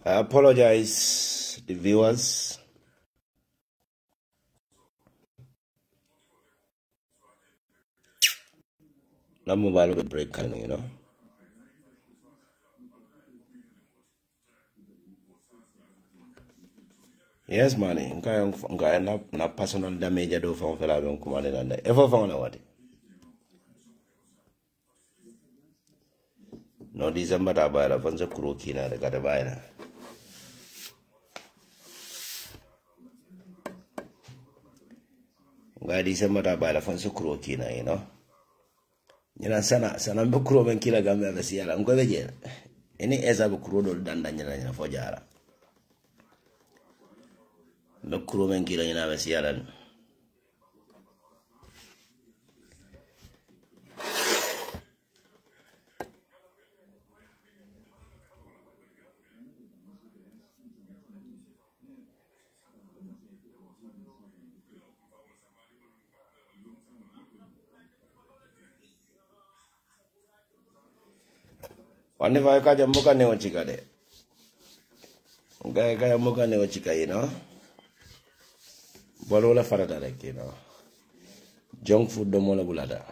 I apologize, the viewers. Let me move a break, you know. Yes, money. Na personal damage do from fella don kuma de landa. Ever found out what? No December ta bayar fansa kuroki na daga da bayar. Ga December ta bayar fansa kuroki na, you know. Nyina sana mbe kuro ben kila gambe ba siyala ngo beje. Eni eza bu kuro do danda nyina fo jara. Mbe kuro ben kila nyina ba siyala. Wani vai kaja muka ne ochika de. Kaya muka ne ochika, you know. Bolola farada like, you know. Junk food do mola bulada.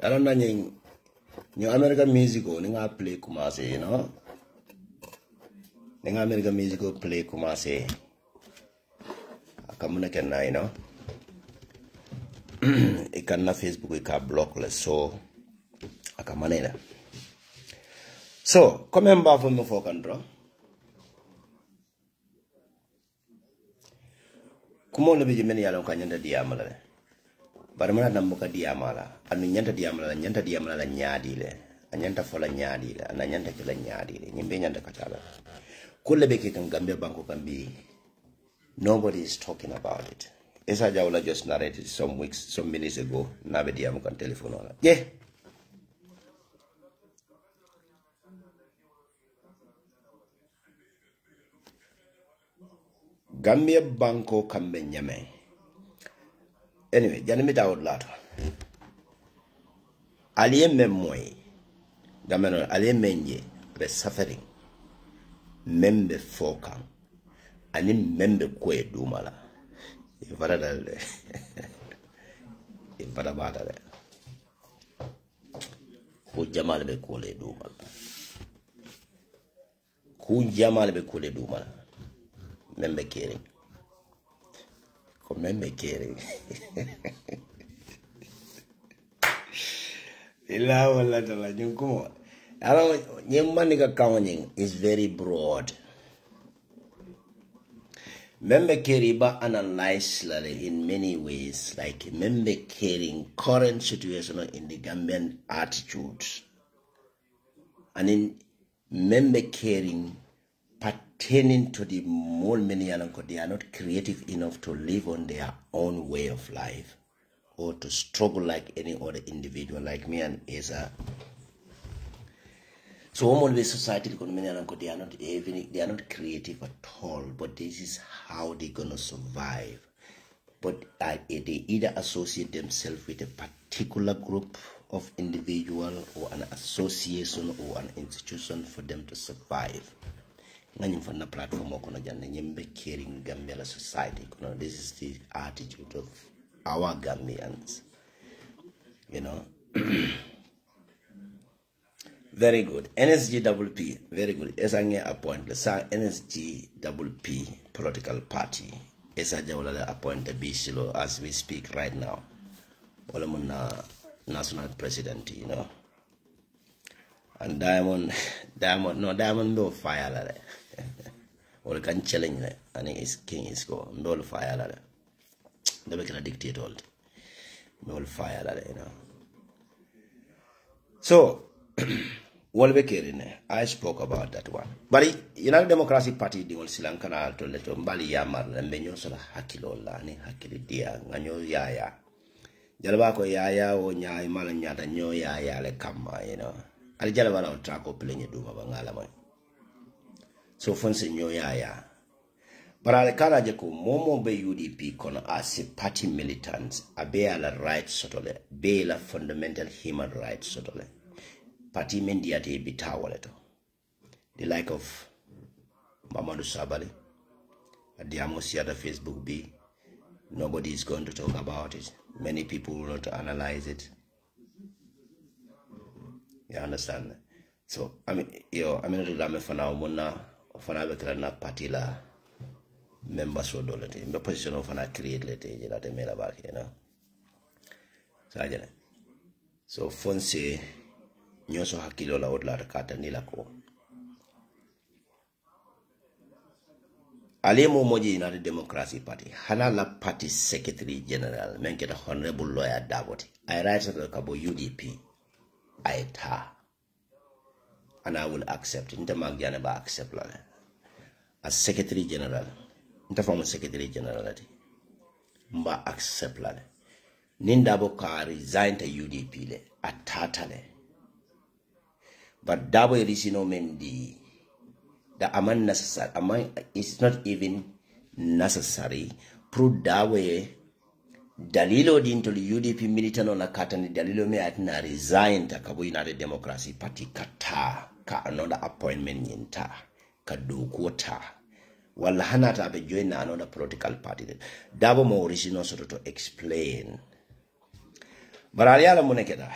I don't know new American music o ninga play kumase, you know. Ninga American music o play kumase. Akamuna kenna, you know. Ikanna Facebook ika block le so akamanena. So come back for me for control. Kumo le biji meni yalon kanyanda diamala. Baramana namuka diamala. Anu nyanta diamala la nyadi le. Anyanta fola nyadi le. Anyanta kila nyadi le. Nyimbe nyanta kachala. Kule beke kan Gambia banko kan be. Nobody is talking about it. Esa Jawla just narrated some minutes ago. Nabe diamu kan telephone ona. Yeah. Gambia banko kan be nyame. Anyway, Janneh mi dawood lato. Aliye memoy. Gameno aliye menje be suffering. Membe foka. Ani membe kwe dumala. Ifada dale. Ifada bata le. Ku jamal be kule dumala. Ku jamal be kule dumala. Membe caring. Membe caring. Ila wala tala nyunkumo. Alo nyemani ka kawanying is very broad. Membe caring ba analyze in many ways, like membe caring current situation in the Gambian attitudes, and in membe caring pertaining to the more many they are not creative enough to live on their own way of life or to struggle like any other individual like me and Asa. So always society they are not creative at all, but this is how they're gonna survive. But they either associate themselves with a particular group of individual or an association or an institution for them to survive. From the platform caring Gambia society. This is the attitude of our Gambians. You know. Very good. NSGWP, very good. Esa nge appoint the NSGWP political party. Esa jawla appoint the Bishilo as we speak right now. Olamuna national president, you know. And Diamond no fire lale. Or can challenge le. And his king is go. No fire lale. They make a dictate all. No fire lale, you know. So I spoke about that one. But you know, Democracy Party the Sri Lanka to let Mbali Yamar and Benyo Sola Hakilola, Hakili Dia, Ganyo Yaya. jalaba ko ya o nya mala nyata nyo ya le kama al jalaba na trako plenye duma bangala mai so fonse nyo ya but al kala je ko momo be UDP kono as party militants abe ala rights sotole be la fundamental human rights sotole party media te bitawale to the like of Mamadou Sabali at the Amosiata Facebook B. Nobody is going to talk about it. Many people will not analyze it. You understand? So I mean for now na party la members so dolate. In the position of an create lete that made back, So fonse nyoso hakilo la odla kata nilako. Alemo moji United Democracy Party. Halala Party Secretary General. Menketa Honorable Lawyer Davoti. I write to the Kabo UDP. I ta. And I will accept. Nta Janneh ba accept la. As Secretary General. Nta former Secretary General ati. Mba accept la. Nindabo ka resign to UDP le. Atata le. But Dabo Elisino Mendi. The amount necessary, it's not even necessary. Prove that way. Dalilo dinto UDP militant on a katani dalilo me at na resign ta Kabo United Democracy Party kata ka another appointment yinta ka do quota. Wala hanata be join another political party. Dabo mo original sort to explain. But aliala monekeda.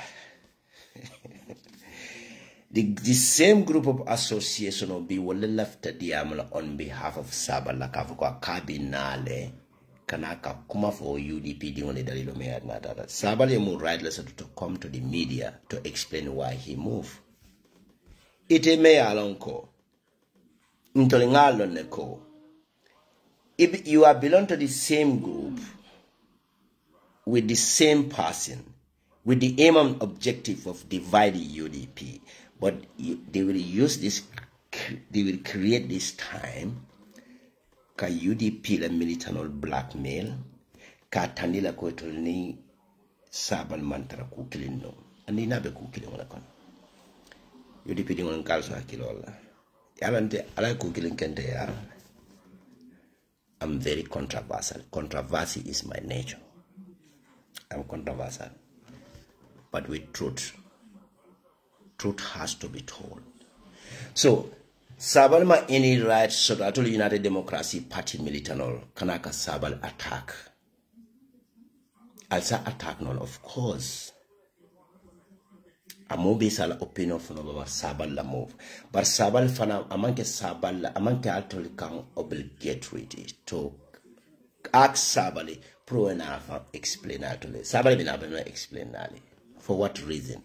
The same group of association will be left at the Amala on behalf of Sabala Kafuka Kabinale Kanaka Kuma for UDP the only Dalilo may have not that. Sabali moved rightly to come to the media to explain why he moved. It may alonko. Neko. If you are belong to the same group with the same person, with the aim and objective of dividing UDP. But they will use this, they will create this time, ka UDP la militant blackmail, ka tandila ko to ni sabal mantara kukilin no. Andi na be kukilin wala kon. UDP di ngon kalso hakilola. Yalante ala kukilin kente ya. I'm very controversial. Controversy is my nature. I'm controversial. But with truth. Truth has to be told. So, Sabal ma any right so that United Democracy Party militant kanaka Sabal attack. Also attack none, of course. Amo basal opinion for no Sabal la move. But Sabal fana amanke Sabal la amanke actually can obligatory to ask Sabali pro and alpha explain actually. Sabali bin abena explain nali. For what reason?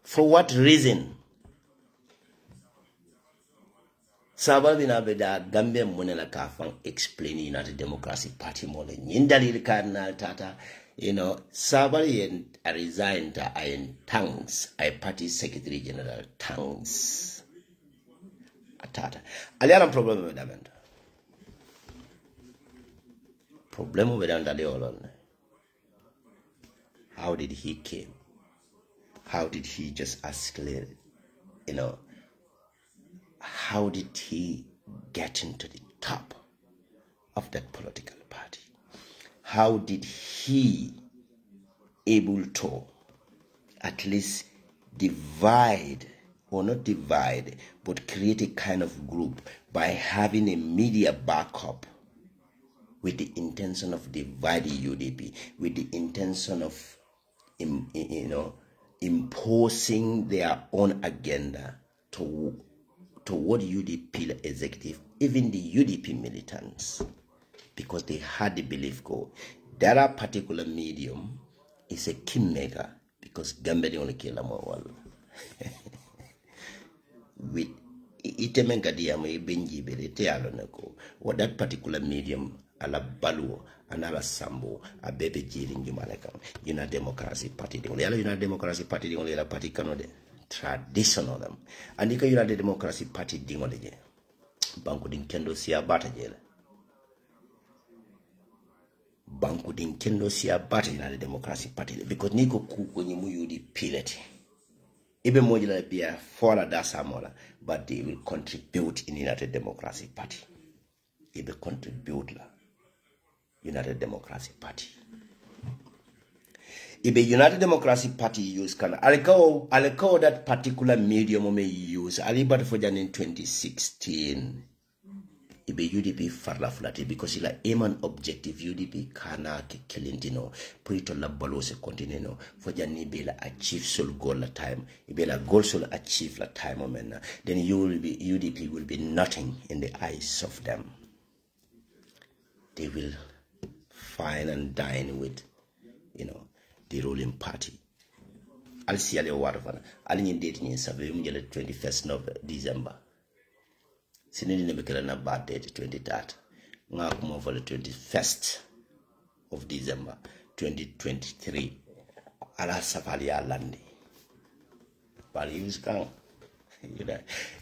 For what reason? Sabal bin abeda Gambia monela kafang explain United Democracy Party mole. Nyindali cardinal tata, Sabal yen resigned in thanks, I party secretary general thanks. Atata. Aliaram problem with them. Problem with them that they all on. How did he came? How did he just escalate? How did he get into the top of that political party? How did he able to at least divide, or not divide, but create a kind of group by having a media backup with the intention of dividing UDP, with the intention of imposing their own agenda to what UDP executive, even the UDP militants, because they had the belief that particular medium is a kingmaker because Gambia the only kill them all. With what that particular medium ala baluo anala sambo a bebe jirin jumaleka United Democracy Party the only United Democracy Party the only party kanode traditional them and the United Democracy Party the only banko din kendo siya bata jele banku din kendo siya bata ina the Democratic Party because niko ku ni mu UDP leti ibe moja la bia fola da samola but they will contribute in United Democratic Party ibe contribute la United Democratic Party ibe United Democratic Party use kana alikaw that particular medium may use alibata for in 2016 ibe UDP farla flati because ila aim and objective UDP kana ke kelindino purito la balose contineno for jani bela achieve sol goal la time ibe la goal sol achieve la time omena then UDP will be nothing in the eyes of them. They will fine and dine with the ruling party. I'll see you what of I'll need dating in survey 21st of December. Sinini nebekela na bad date 23rd. Ngakumo for the 21st of December 2023. Ala safari ya landi. Bali use kan.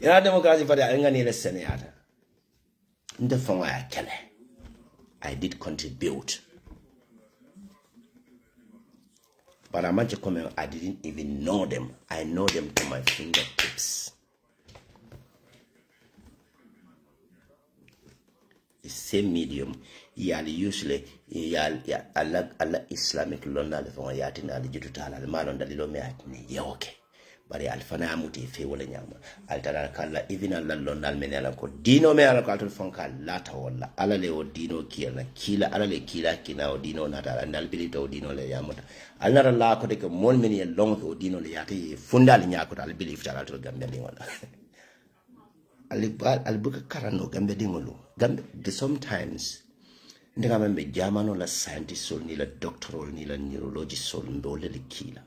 Democracy Party alinga ni le senata. Nde fonga ya kele. I did contribute. But I'm not coming, I didn't even know them. I know them to my fingertips. The same medium, usually Allah Islamic London for Yatina, the Jututal, the Malon, the little Matini, Yoke. But the Alfana Muti, Fewell Yama, Altarakala, even a London Menelaco, Dino Meracalton Fonka, Lata, Alale Dino Kila, Alale Kila, Kina, Dino Nata, and Albilito Dino Leamota. Another la could take a more many long Dino Leati, Fundal Yakut, I believe that I'll Gambelingona. I'll book a carano Gambelingolo. Sometimes, I remember German or scientist or nila doctoral nila neurologist or mbole kila.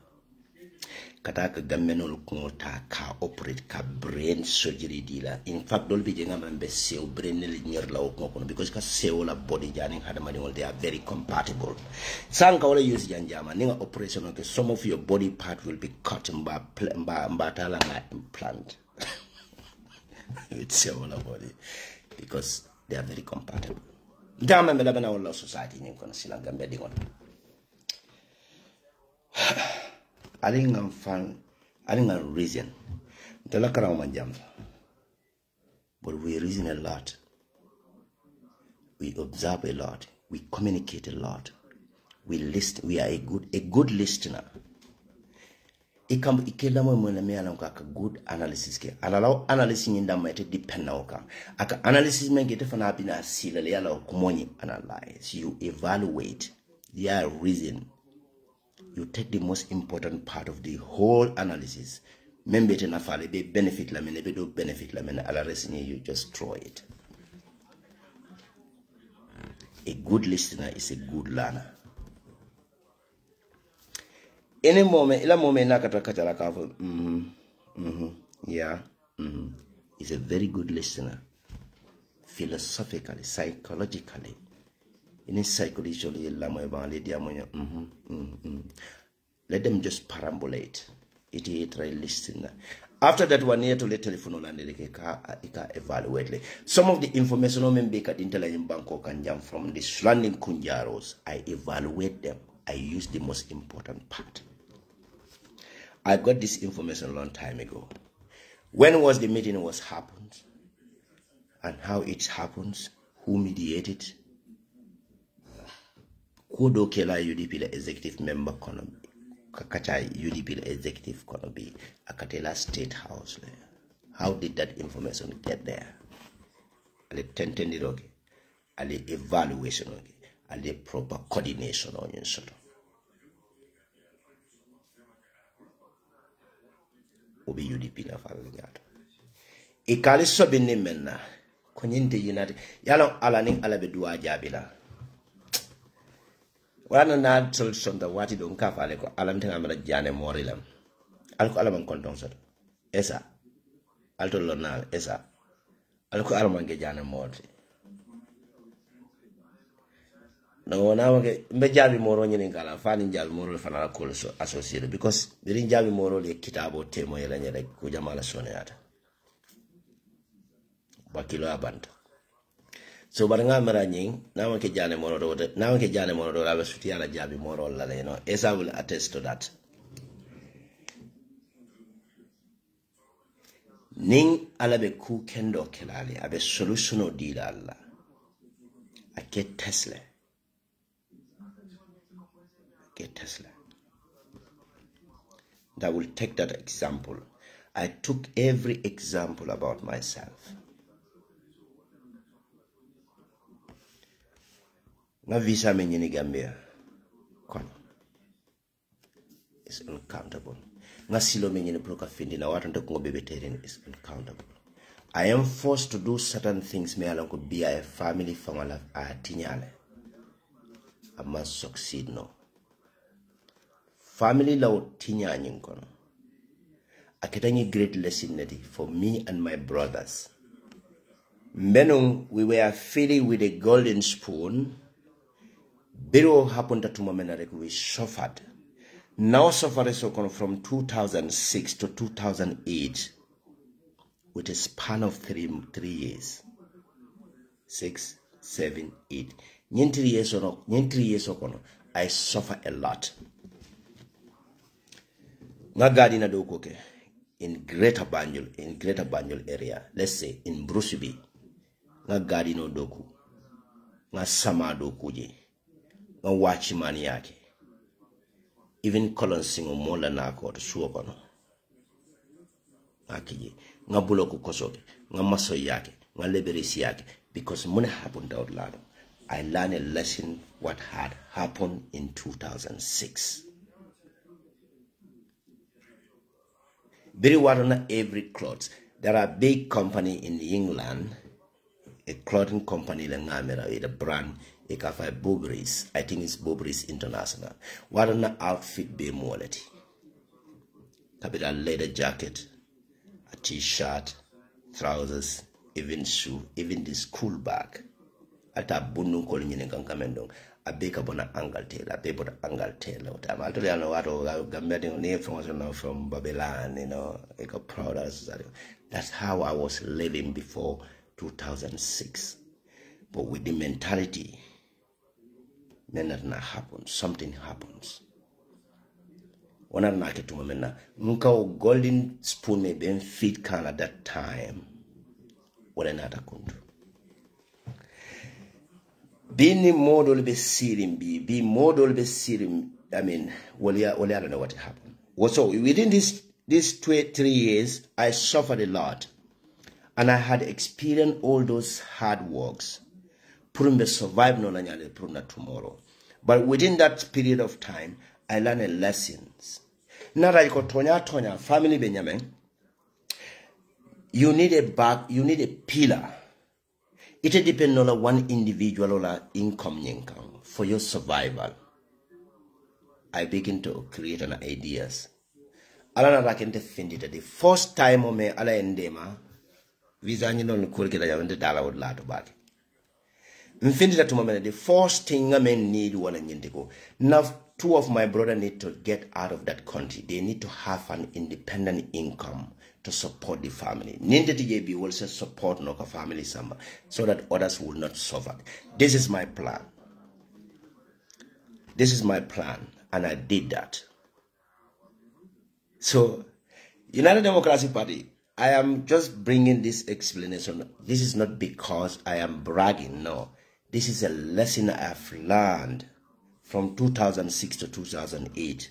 Kataka gamenol kungota ka operate ka brain surgery dealer. In fact, don't be jenga membe seo brain nila la okon because ka seo la body janing hadamani they are very compatible. Sanka wala use janjama ninga operation okay some of your body part will be cut mbatala nga implant. It's seo la body because they are very compatible. Dama melabana wala society ni kono sila gambe dingon. Alinga reason. But we reason a lot. We observe a lot. We communicate a lot. We listen. We are a good listener. Good analysis ke analau analysis nyinda mete depend na oka aka analysis mengete fana bina sila le yala kumonyi analyze you evaluate their reason. You take the most important part of the whole analysis. Membete na fale be benefit la mene be do benefit la mene ala resini you just throw it. A good listener is a good learner. Any moment, ila moment na kataka yeah, is a very good listener. Philosophically, psychologically. In psychologically, let them just perambulate. It right listener. After that, 1 year to let telephone and evaluate. Some of the information on Mbeka intelligent banko can jump from the surrounding kunjaros. I evaluate them. I use the most important part. I got this information a long time ago. When was the meeting was happened? And how it happens? Who mediated? Kudo kela UDP the executive member kono kakacha UDP the executive kono be akatela state house le. How did that information get there? Ale tenteni roge, ale evaluation roge, ale proper coordination on your sort. Obi UDP na falingato. Ikali sobini menna konyinte United yalo alaning alabedua jabila. Wana na solution da wati don ka fale ko alam tan amala Janneh morilam alko alam konton so esa alto lonal esa alko alam nge Janneh mori no wana wake mbe jabi moro nyini kala fani jabi moro fana ko so associated because birin jabi moro le kitabo temo yela nyere ko jamala sonata bakilo abanta So baranga maranying nawa ke Janneh monoro la suti ala jabi moro la you know. Esa will attest to that. Ning ala be ku kendo kelali abe solutiono dila alla. Ake Tesla. I will take that example. I took every example about myself. Nga visa menyini Gambia kono is uncountable. Nga silo menyini proka findi na watu ndoko 𝒂𝒂𝒂𝒏𝒂𝒂 is uncountable. I am forced to do certain things me along could be a family from a tinyale. I must succeed no. Family law tinya nyinkono. Aketanyi great lesson neti for me and my brothers. Menung we were feeding with a golden spoon. Biro happened to momentarily we suffered. Now suffered from 2006 to 2008 with a span of 3 years. 6, 7, 8. In 3 years I suffer a lot. Nagadina dokoke in Greater Banjul area. Let's say in 𝒂𝒂𝒏. Nagadino doku. Nga sama dokuje. Nga wachi mani yake. Even Colon Singo mola na ko to suo kono. Akije. Nga buloku kosoke. Nga maso yake. Nga liberisi yake. Because money happened out loud. I learned a lesson what had happened in 2006. Very well every clothes. There are big company in England, a clothing company with a brand, a cafe Burberry's. I think it's Burberry's International. What an outfit be moleti. Capital leather jacket, a t-shirt, trousers, even shoe, even the school bag. At a bunu calling in Kankamendo. A bake upon an angle tail, a paper angle tail. I'm actually I know what I'm name from Babylon, you know, I got proud as that. That's how I was living before 2006. But with the mentality, then that not happen. Something happens. When I knock it to me now, Nka golden spoon may be feed can at that time. What another country. Being model be seeing be model be seeing. I mean, well, I don't know what happened. So within this 3 years, I suffered a lot, and I had experienced all those hard works. Putting the survive no nanyale putting tomorrow. But within that period of time, I learned lessons. Now that tonya family Benjamin, you need a back, you need a pillar. It depends on one individual or income for your survival. I begin to create an ideas. Alana rakente findita the first time o me ala endema visa ni non kulke da yawende dala wod lato baki. Mfindita to the first thing I may need one and go. Now 2 of my brothers need to get out of that country. They need to have an independent income to support the family. 𝒕𝒉𝒊𝒏 will also support no family samba so that others will not suffer. This is my plan. This is my plan, and I did that. So, United Democratic Party, I am just bringing this explanation. This is not because I am bragging, no. This is a lesson I have learned from 2006 to 2008.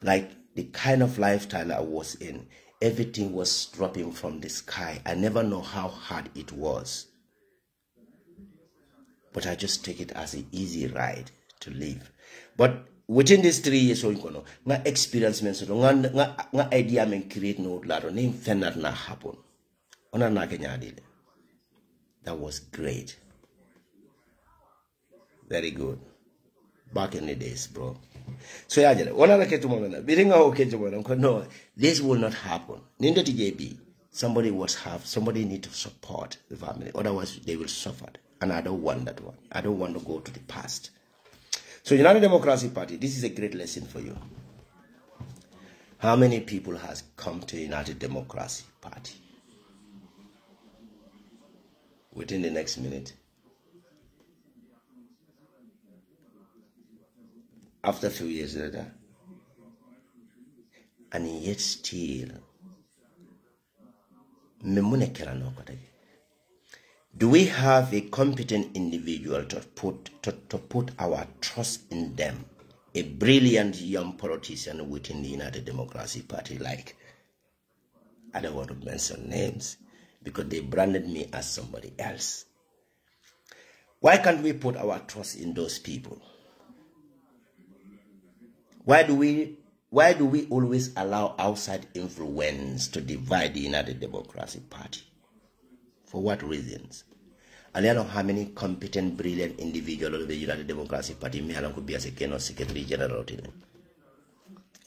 Like the kind of lifestyle I was in, everything was dropping from the sky. I never know how hard it was. But I just take it as an easy ride to live. But within these 3 years, my experience means my idea men create no laro name fenat na happen. Ona na kenyadile. That was great. Very good. Back in the days, bro. So yeah, no, this will not happen. Somebody need to support the family, otherwise they will suffer. And I don't want that one. I don't want to go to the past. So United Democratic Party, this is a great lesson for you. How many people has come to United Democratic Party? within the next minute. After a few years later, and yet still, do we have a competent individual to put our trust in them? A brilliant young politician within the United Democratic Party, like, I don't want to mention names because they branded me as somebody else. Why can't we put our trust in those people? Why do we always allow outside influence to divide the United Democratic Party? For what reasons? And I don't know how many competent, brilliant individuals of the United Democratic Party me along could be as a Secretary General in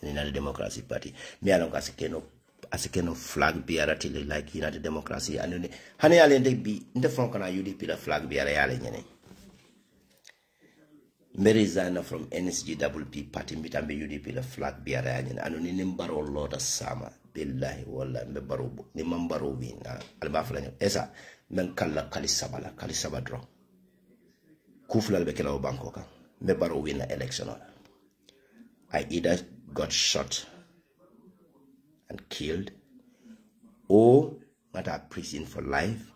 the United Democratic Party. Me along as a flag bearer till like United Democracy and honey I be in the front can UDP the flag bearer yale. Me resign from 𝒂𝒂𝒏 party me tambe UDP the flag bearer and ni nimbaro Lord sama billahi wallahi me baro ni mambaro wina alba flanyo esa men kala kalisaba draw kufla be kala banko ka me baro wina election. I either got shot and killed, or not a prison for life,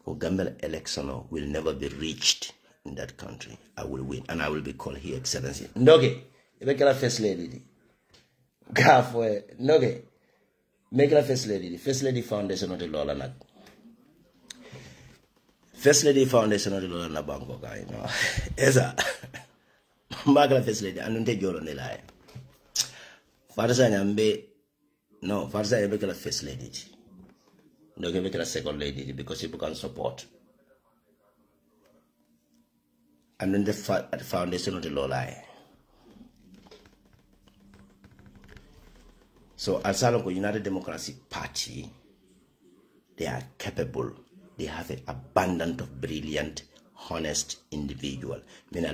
or Gambia election will never be reached in that country. I will win, and I will be called His Excellency. Noge, make a first lady. Gafwe, noge, make a first lady. First Lady Foundation of the Lola Nag. First Lady Foundation of the Lola Nag Bango guy, you know. Esa, Magla First Lady, and don't Joro Nelai. Father Sayambe. No, first I make a first lady. No, make a second lady because people can support. And then the foundation of the law lie. So, as the United Democratic Party, they are capable. They have an abundance of brilliant, honest individual. And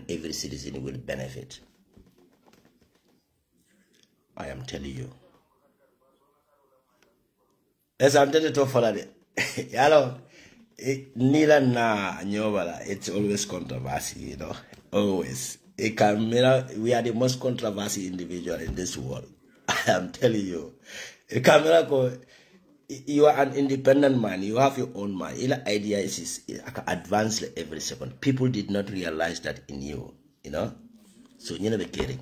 every citizen will benefit. I am telling you. As I'm telling you to follow it. Nila na nyobala. It's always controversy, you know. Always. We are the most controversial individual in this world. I am telling you. You are an independent man. You have your own mind. Your idea is advanced every second. People did not realize that in you, you know. So you never kidding.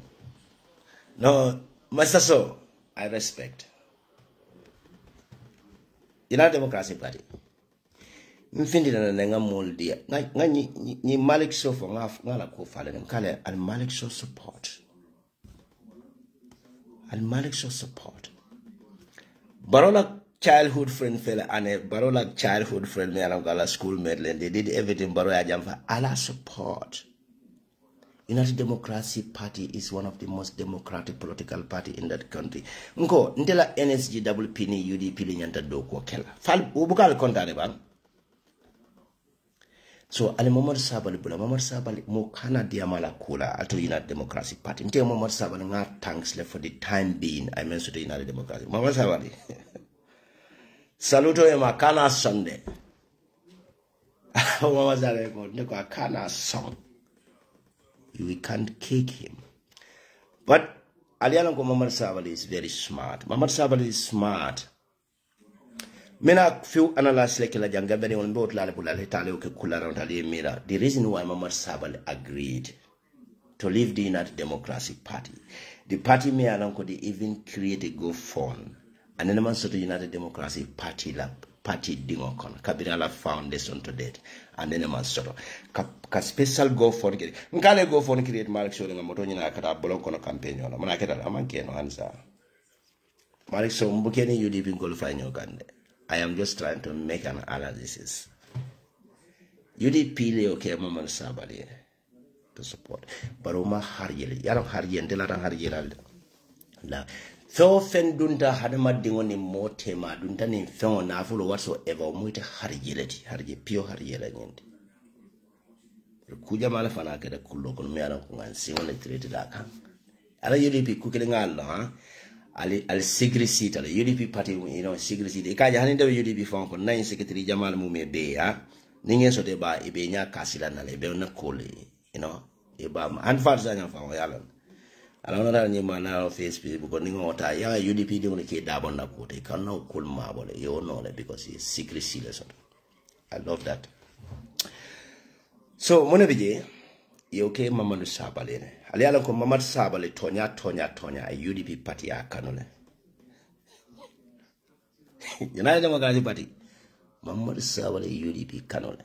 No. Master So, I respect. United Democratic Party. Mfindi na nenga moldi. Ni Malik So for ngala ko fale nkale al Malik So support. Al Malik So support. Barola childhood friend fella and Barola childhood friend me alam gala schoolmate they did everything Barola jamfa ala support. United Democratic Party is one of the most democratic political party in that country. Nko ndela 𝒂𝒂𝒏 ni UDP li nyanta do ko kela. Fal ubukal kontane bang. So ale Mohamed Sabali bula Mohamed Sabali mo kana diamala kula ato United Democratic Party. Nte Mohamed Sabali nga thanks for the time being I mentioned the United Democratic. Mohamed Sabali. Saluto e makana Sunday. Mohamed Sabali ko ndeko akana song. We can't kick him. But Aliana Mohamed Sabali is very smart. Mohamed Sabali is smart. Mena few analysts like la janga beni on boat la pula letale o ke kula round mira. The reason why Mohamed Sabali agreed to leave the United Democratic Party. The party me along they even create a GoFund. And then man so the United Democratic Party la party dingokon Kabirala Foundation to date. And then man sort ka special GoFund get. Nkale GoFund create Malik So nga moto nyina kata bolon kono campaign ona. Mana keta amanke no answer. Malik So mbukeni UDP qualify nyogande. I am just trying to make an analysis. UDP le okay Mohamed Sabali to support. But Oma Harjeli, Yaron Harjen, Delata Harjel. La Feo Fen Dunta Hadama Dingoni Motema, Dunta in Feo Nafulo whatsoever, Muita Harjeleti, Harje Pio Harjela. Kuja Malafana get a Kulokon Meran and Simon treated that. Other UDP cooking Allah. al secrecy tala UDP party secrecy de kaja haninde UDP fon ko nine secretary Jamal Mume be ninge so de ba ibe nya kasila na le be na kole e ba an fat sa nya fa yalla ala na ni mana Facebook ko ningo ta ya UDP de ko ke dabon na ko te kan no kul ma bole you know because it's secrecy lesson. I love that. So mona bije yoke Mamadou Sabally ne ali ala ko Mamadou Sabally tonya a UDP party a kanole United Democratic Party Mamadou Sabally UDP kanole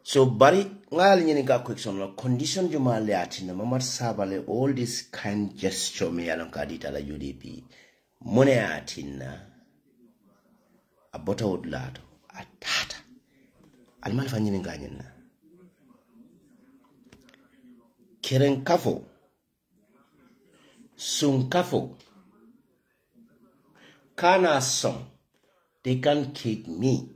so bari ngali nyini ga question la condition juma le atina Mamadou Sabally all this kind gesture me ala ka dita la UDP mone atina abota odlato atata almal fanyini nganyina keren kafo sun kafo kana song they can kick me.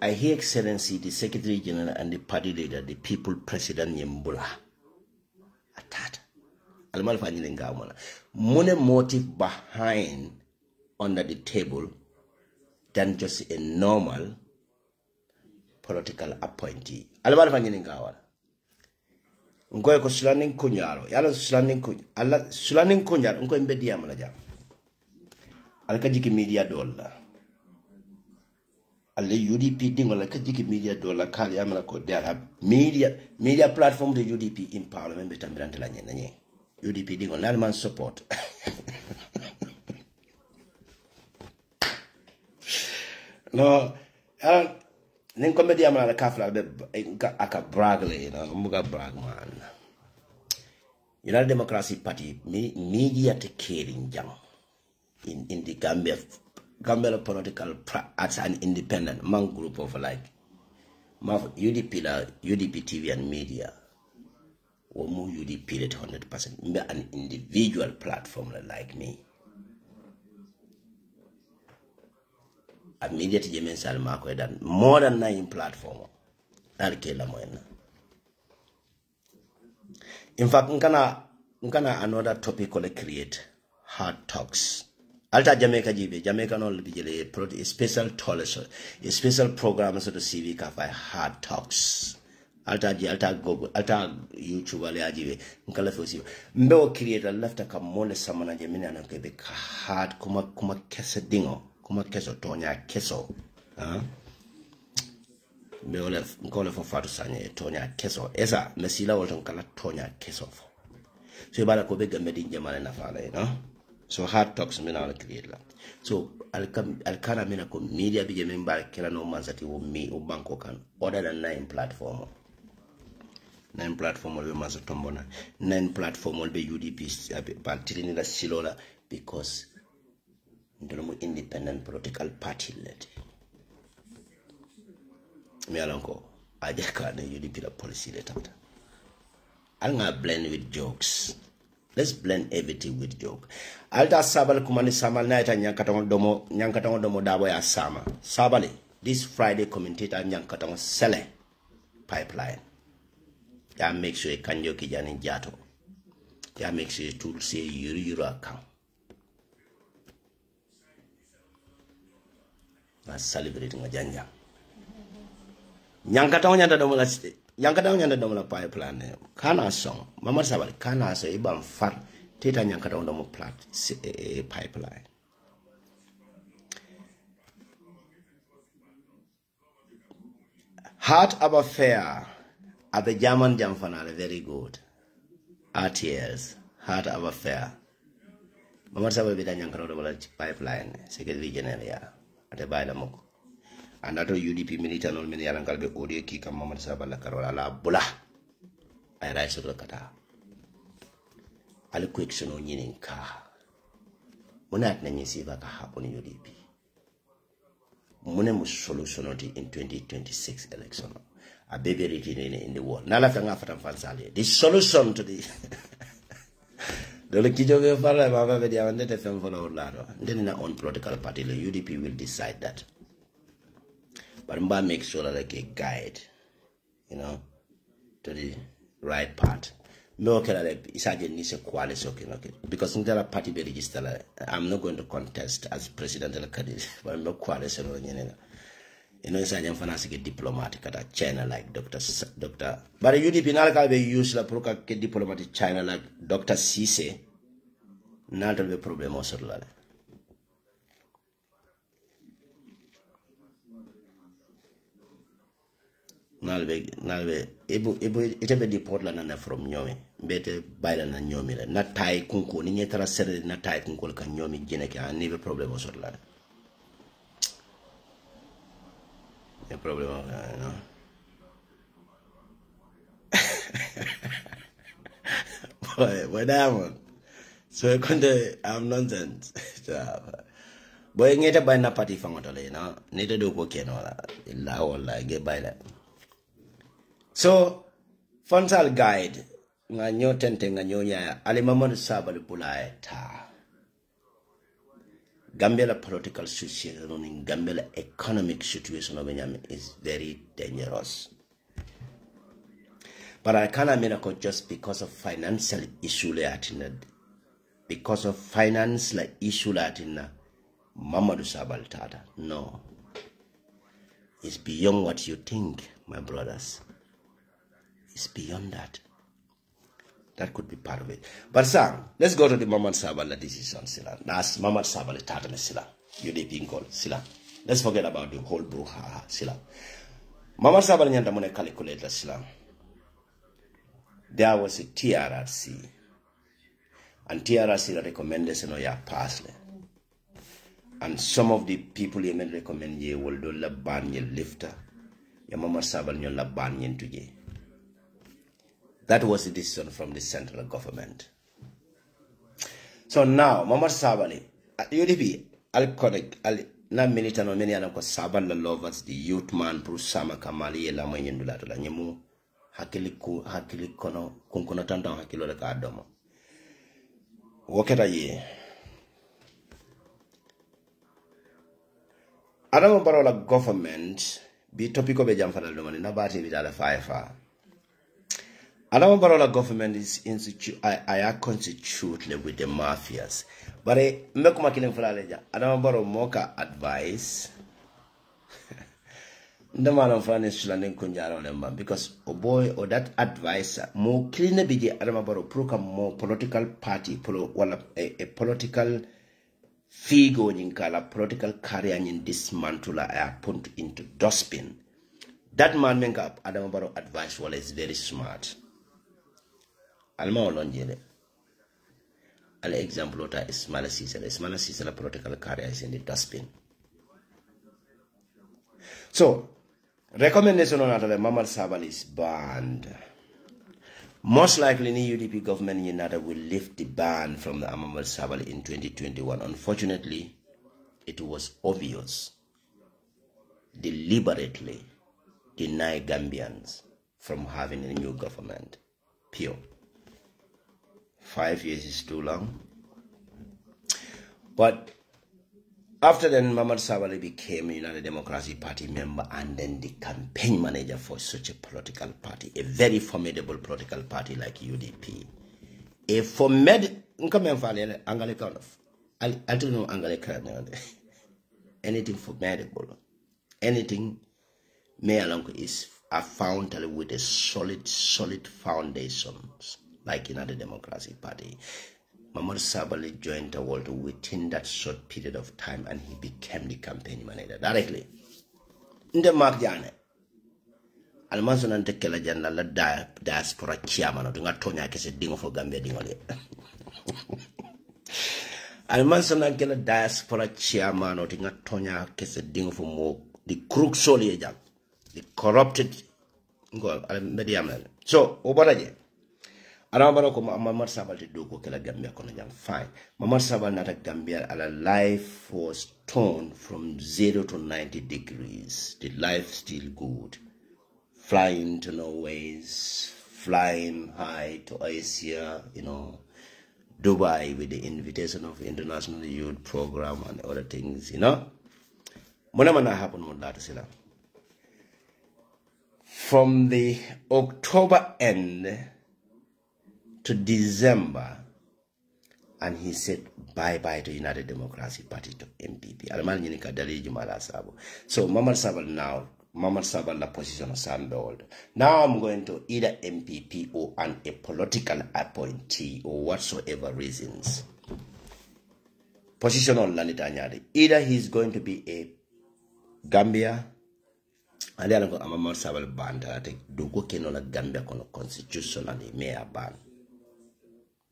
I hear Excellency the Secretary General and the party leader the people president Yembula atata almal fanyini ngamala mone motive behind under the table than just a normal political appointee. Alabal fanyini ngawala. Ngoy ko sulaning kunyaro. Yala sulaning kunyaro. Ngoy media mala jam. Alkajiki media dollar. Alle UDP dingo alkajiki media dollar kali amala ko there have media platform the UDP in parliament betambirante la nyenye. UDP dingo nalman support. No, nin comedy amala kafla be aka bragle muga brag man. United Democratic Party media taking jam in the Gambia political as an independent man group of like UDP TV and media or more UDP at 100% an individual platform like me. Immediately Jemen Salma than more than 9 platforms. In fact, nkana another topic will create hard talks. Alta Jamaica no be a special tolerance, a special program so to CV cafe hard talks. Alta Google, alta YouTube ale ajibe nkala fosi. Mbe create a left ka mole samana Jemina na kebe hard kuma kese dingo. Kuma keso tonya keso me ole ngole fo fatu sanye tonya keso esa mesila wolton kala tonya keso fo so bala ko be gamedi jamale na fala so hard talks me na create la so alkana mina ko media bi jemen ba kala no mansati wo mi o banko kan other than 9 platform will be manso tombona 9 platform will be UDP ba tirini la silola because Ndolomo independent political party led. Me alonko ajaka na UDP la policy let out. I'll not blend with jokes. Let's blend everything with joke. Alta Sabally kumani samal na ita nyankatango domo dabo ya sama. Sabally this Friday commentator nyankatango sele pipeline. Ya make sure kanyo kijani jato. Ya make sure to say yuru account. Celebrating a janja. Yankatao nyanda domo la pipeline. Kana song. Mama Sabally kana so ibam fat teta yankatao domo plat pipeline. Heart of affair at the German jam fanale very good. RTLs heart of affair. Mama Sabally bida yankatao domo la pipeline. Secretary General. Ate bayla moko andato UDP militant on meni yalangal be audio ki kam Mamadou Sabally karola la bula ay ray so kata ali question o nyinin ka monat na nyisi ba ka happen UDP mune solution in 2026 election a baby written in the world nala fanga fatam fansale the solution to the Dole kijoge fara baba be dia wande te fem follow lado. Then na own political party the UDP will decide that. But mba make sure like a guide, to the right path. Because the party be registered, I'm not going to contest as presidential candidate, but I'm not coalition. You know, it's a diplomatic at China like Dr. But UDP now be use la proka diplomatic China like Dr. 𝒕𝒉𝒊𝒏. Not be problem also la. Nalbe ebo itebe deport la nana from nyomi bete baila na nyomi la na tai kunko ni nyetara sere na tai kunko ka nyomi jene ka ni be problem also la. No problem, no. Boy, diamond. So I can't. I'm nonsense. Boy, ngeta by na party fangotole, no. Nita do okay no la wala get by that. So, frontal guide nga nyo tente nga nyo ya alimamon sabal pulai ta. Gambia political situation in Gambia economic situation of is very dangerous. But I can't mean just because of financial issue because of financial issue latina Mamadou Sabal Tata. No. It's beyond what you think, my brothers. It's beyond that. That could be part of it. But Sam, let's go to the Mamad Sabal decision, Sila. That's Mamad Sabal Tata Sila. UDP call Sila. Let's forget about the whole brouhaha, Sila. Mamad Sabal Nyandamone calculator, Sila. There was a TRRC. And TRRC recommended ya passle. And some of the people you may recommend ye will do la ban ye lifter. Ya Mamad Sabal nyo la ban ye to ye. That was the decision from the central government. So now, Mamad Sabali, UDP, na militant many anako Sabal lovers, the youth man, Prusama Kamali, la Mayendula, la Nyemu, Hakili Kono, Kunkunatanda, Hakilo, the Cardomo. Waketa ye. Adamo Barola government, be topic of a jam for the Lumani, nobody with other fire. Adamo Barola government is constituted with the mafias. But I make my killing for Adamo Baro Moka advice. The man of France landing Kunjaro because oh boy or that advisor more clean biji Adamo Baro proka more political party a political figure in color political career in dismantle I put into dustbin. That man make up Adamo Baro advice is very smart. Alma olonjele. An example ota 𝒂𝒊𝒏 political career is in the dustbin. So, recommendation on the Mamad Sabal is banned. Most likely, the UDP government in Nada will lift the ban from the Mamad Sabal in 2021. Unfortunately, it was obvious. Deliberately deny Gambians from having a new government. Pure. 5 years is too long. But after then, Mamad Sabal became United Democracy Party member and then the campaign manager for such a political party, a very formidable political party like UDP. A formidable, I don't know Anglican, anything formidable, anything may along is found with a solid foundations. Like in other Democracy Party. Mamad Sabal joined the world within that short period of time and he became the campaign manager directly. In the mark Janneh, Almanson and Tekela Janneh la diaspora chairman of the Tonya Kese Dingo for Gambia Dingole. Almanson and Kela diaspora chairman of the Tonya Kese Dingo for more the crook soldier, the corrupted media. So, Obaraje. Arabaro ko Mamad Sabal to do ko kala Gambia kono jam fine. Mamad Sabal nata Gambia ala life was turned from 0 to 90 degrees. The life still good. Flying to Norway, flying high to Asia, Dubai with the invitation of International Youth Program and other things, Mona mana happen with that sila. from the October end to December, and he said bye-bye to United Democratic Party to MPP. So Mohamed Sabal now, Mohamed Sabal la position of Sambold. Now I'm going to either MPP or a political appointee or whatsoever reasons. Position on Lanitanyadi. Either he's going to be a Gambia, and then I'm Mohamed Sabal band. I think Dugo Kenola Gambia constitutionally may a ban.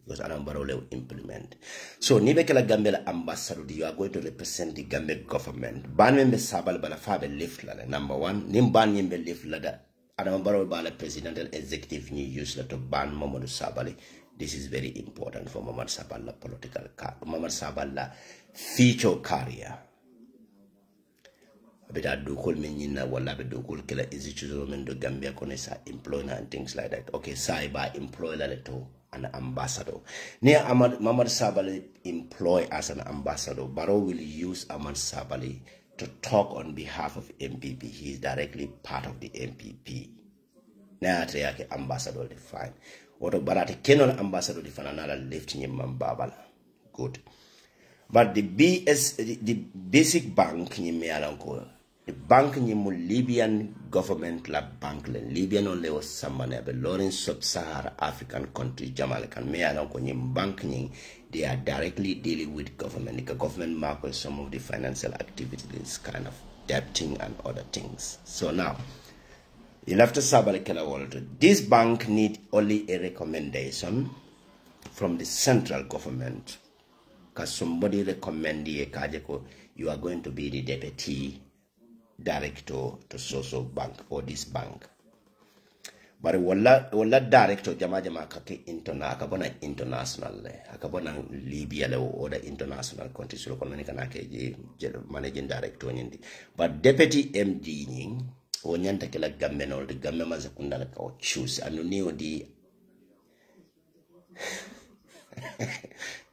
Because Anambra will implement. So, Nibekela Gambia ambassador, you are going to represent the Gambia government. Ban member Sabal Balafabe lift ladder. Number one, Nimban member lift ladder. Anambra Bala presidential executive new use to ban Mamadou Sabali. This is very important for Mohamed Sabala political Mohamed Sabala future career. Abida dukul menyina wala be dukul kila institution men do Gambia konesa employment and things like that. Okay, cyber employ la to an ambassador. Near Mohamed Sabali employ as an ambassador. Barrow will use Mohamed Sabali to talk on behalf of MPP. He is directly part of the MPP. Now I ambassador define. What about the Kenyan ambassador define another lift in Babala? Good. But the basic bank in Mealanko, the bank in Libyan government la bank Libyan only was someone belonging sub-Sahara African country Jamaican Mealanko bank they are directly dealing with government. The government markets some of the financial activities, kind of debting and other things. So now you'll have to sabale this bank need only a recommendation from the central government. Because somebody recommend you are going to be the deputy director to so bank or this bank. But wala director jama kake international akabona Libya or the international countries so managing director nyindi. But deputy MD o nyanta kila gambe no de gambe mazakunda la ka choose anu niyo di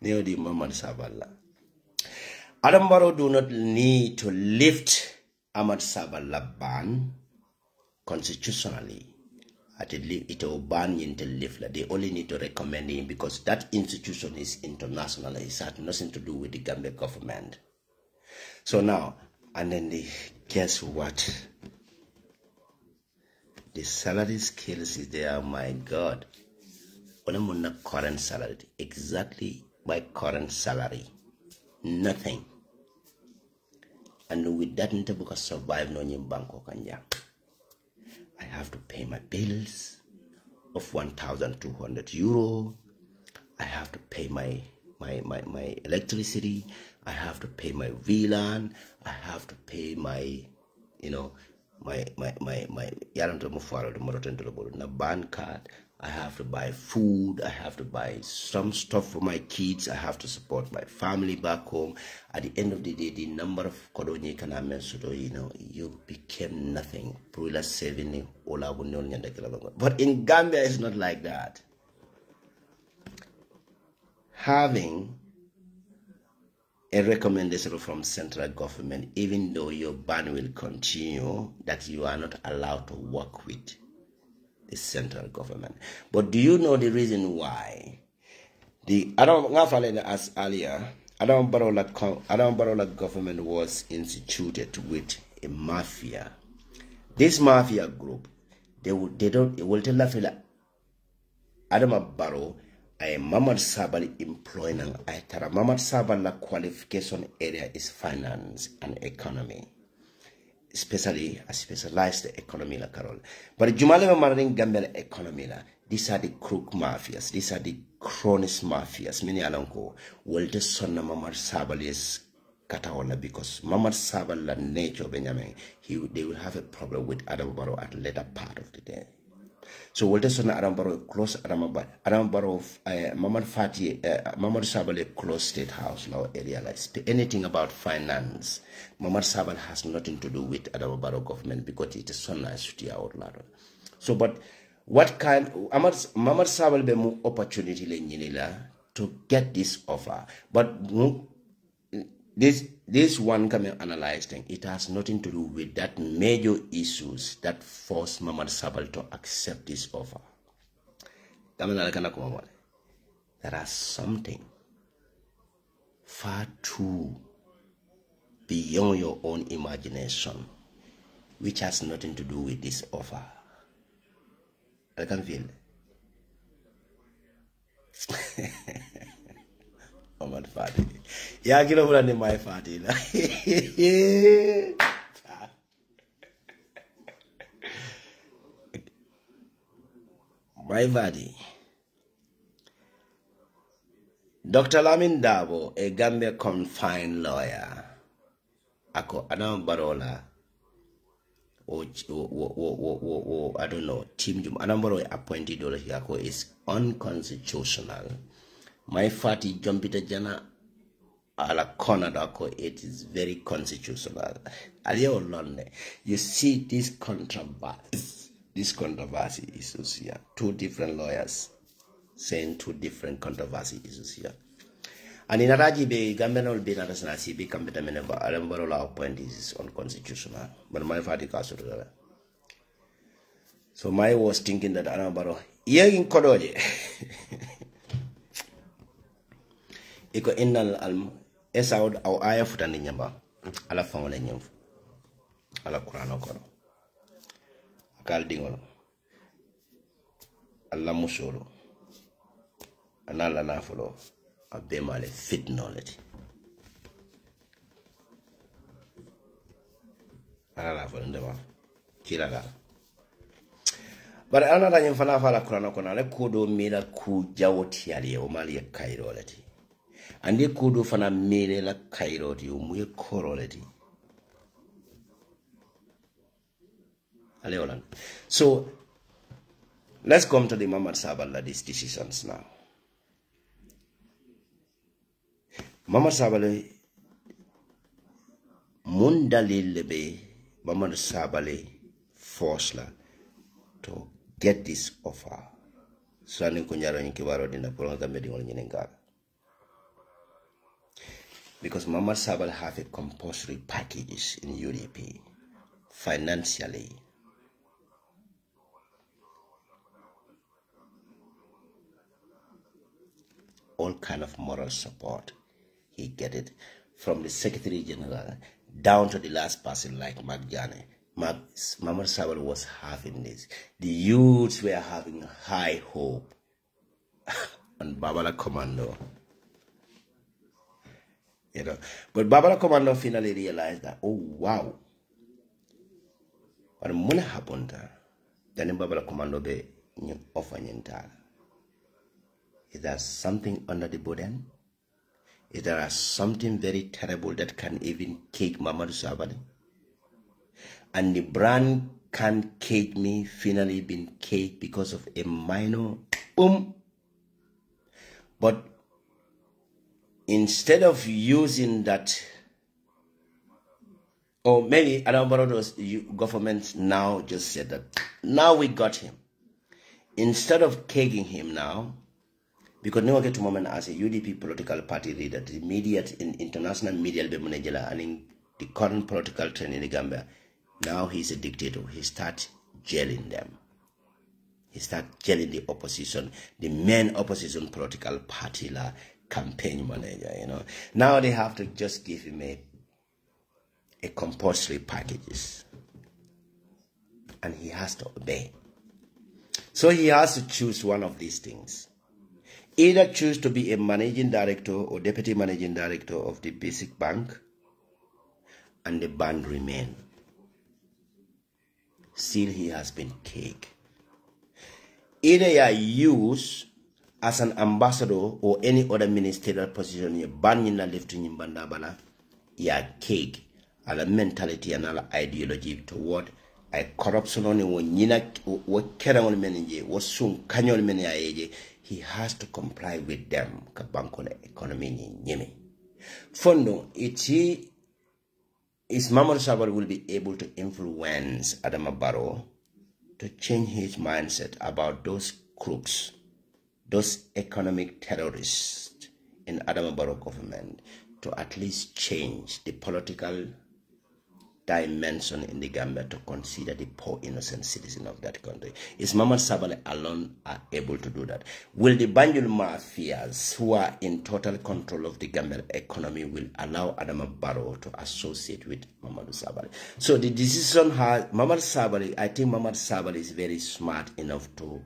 niyo di Mohamed Sabala. Adam Barrow do not need to lift Mohamed Sabala ban constitutionally. At it will ban him to lift. They only need to recommend him because that institution is international. It has nothing to do with the Gambia government. So now, and then guess what? The salary scales is there, my God. When I'm on the current salary, exactly my current salary, nothing. And with that, I can survive no in Bangkok and I have to pay my bills of 1,200 euro. I have to pay my electricity. I have to pay my VLAN. I have to pay my, my ban card. I have to buy food. I have to buy some stuff for my kids. I have to support my family back home. At the end of the day, the number of kodonye kana mensudo, you became nothing. But in Gambia, it's not like that. Having a recommendation from central government, even though your ban will continue, that you are not allowed to work with the central government. But do you know the reason why? As earlier, Adam Barrow government was instituted with a mafia. This mafia group, they will tell Adam Barrow Mohamed Sabali employment. Mohamed Sabali qualification area is finance and economy, especially a specialized economy la Carol. But Jumale Maring Gambia economy la. These are the crook mafias. These are the chronist mafias. Many alonko will the son of Mohamed Sabali's Kataona because Mohamed Sabali nature Benjamin they will have a problem with Adam Barrow at the later part of the day. So Walter Sona Adam Barrow close Adam Barrow Mohamed Sabali close State House now area like anything about finance. Mohamed Sabali has nothing to do with Adam Barrow government because it is so nice to out loud. So but what kind Mohamed Sabali be more opportunity to get this offer. But this this one can analyze thing. It has nothing to do with that major issues that forced Mamadou Sabally to accept this offer. There are something far too beyond your own imagination, which has nothing to do with this offer. I can feel it. Muhammad Fati. Ya kilo bulan ni my Fati lah. My Fati. Dr. Lamin Dabo, a Gambia confined lawyer, ako anam barola, I don't know, team jum anam baro appointed or ako is unconstitutional. My Fati jumpita Janneh ala corner dako, it is very constitutional. Aliyo London, you see this controversy. This controversy issues here. Two different lawyers saying two different controversy issues here. And in Araji be Gambian will be another nasi be competent Alambarola appointee is unconstitutional. But my Fati caso. So my was thinking that Alambaro in Kodoje. Iko innal alm esaud au aya futani nyamba ala fangole nyamfu ala Qur'an ko akal dingolo alla musolo anala nafulo abbe male fit knowledge ala nafulo ndema kila la bara anala nyamfana fala Qur'an ko na le kodo mila ku jawoti ali o mali kairo lati andi kudu fana mele la kairoti umuye koroleti aleolan. So let's come to the Mamadou Sabally these decisions now. Mamadou Sabally mundalil be Mamadou Sabally force la to get this offer. So ani kunyaro nyikibaro dina polonga medingol nyinenga. Because Mamadou Sabally have a compulsory packages in UDP financially. All kind of moral support. He get it from the Secretary General down to the last person like Janneh. Mamadou Sabally was having this. The youths were having high hope on Babala Commando. You know, but Babala Commando finally realized that, oh wow, what muna happened then Babala Commando be offer nyentala. Is there something under the burden? Is there something very terrible that can even cage Mamadou Sabally? And the brand can cage me finally been caged because of a minor boom. But instead of using that, or maybe a number of those governments now just said that, now we got him. Instead of cagging him now, because now get to moment as a UDP political party leader, the media in international media and in the current political trend in the Gambia, now he's a dictator. He starts jailing them. He starts jailing the opposition, the main opposition political party la campaign manager, you know. Now they have to just give him a compulsory packages. And he has to obey. So he has to choose one of these things. Either choose to be a managing director or deputy managing director of the basic bank, and the band remain. Still he has been caged. Either you are used as an ambassador or any other ministerial position, you ban in the left in Bandabala, you are caged. A mentality and an ideology toward a corruption only when Yinak what Kerang Menage was soon Canyon Menage, he has to comply with them. Kabankole economy in Yemi. Fondo, is Mamadou Sabally will be able to influence Adama Barrow to change his mindset about those crooks, those economic terrorists in Adama Barrow government, to at least change the political dimension in the Gambia to consider the poor innocent citizen of that country. Is Mamadou Sabally alone are able to do that? Will the Banjul mafias who are in total control of the Gambian economy will allow Adama Barrow to associate with Mamadou Sabally? So the decision has Mamadou Sabally, I think Mamadou Sabally is very smart enough to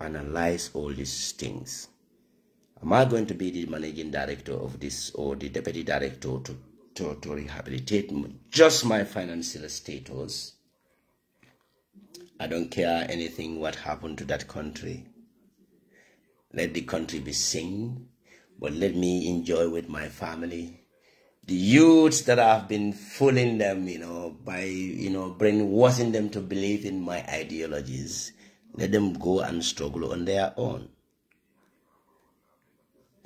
analyze all these things. Am I going to be the managing director of this or the deputy director to rehabilitate just my financial status? I don't care anything what happened to that country. Let the country be seen, but let me enjoy with my family. The youths that I've been fooling them, by, brainwashing them to believe in my ideologies, let them go and struggle on their own.